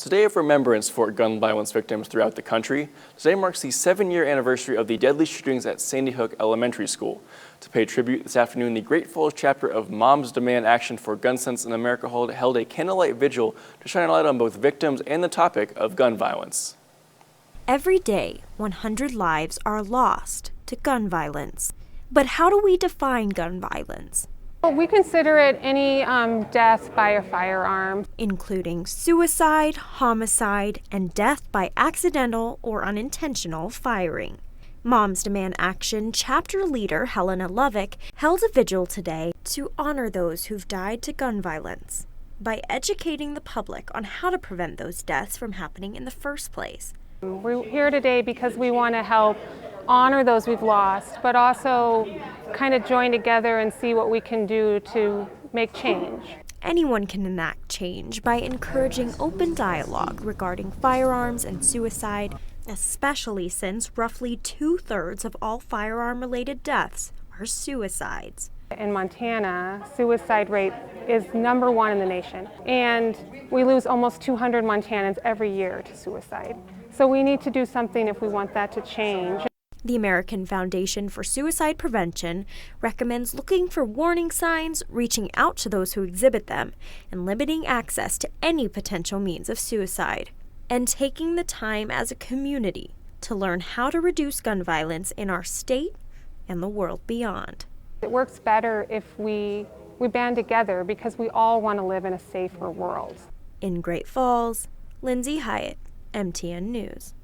Today of Remembrance for gun violence victims throughout the country. Today marks the 7-year anniversary of the deadly shootings at Sandy Hook Elementary School. To pay tribute this afternoon, the Great Falls chapter of Moms Demand Action for Gun Sense in America held a candlelight vigil to shine a light on both victims and the topic of gun violence. Every day, 100 lives are lost to gun violence. But how do we define gun violence? Well, we consider it any death by a firearm, including suicide, homicide, and death by accidental or unintentional firing. Moms Demand Action chapter leader Helena Lovick held a vigil today to honor those who've died to gun violence by educating the public on how to prevent those deaths from happening in the first place. We're here today because we want to help honor those we've lost, but also kind of join together and see what we can do to make change. Anyone can enact change by encouraging open dialogue regarding firearms and suicide, especially since roughly 2/3 of all firearm-related deaths are suicides. In Montana, suicide rate is #1 in the nation, and we lose almost 200 Montanans every year to suicide. So we need to do something if we want that to change. The American Foundation for Suicide Prevention recommends looking for warning signs, reaching out to those who exhibit them, and limiting access to any potential means of suicide, and taking the time as a community to learn how to reduce gun violence in our state and the world beyond. It works better if we band together because we all want to live in a safer world. In Great Falls, Lindsay Hyatt, MTN News.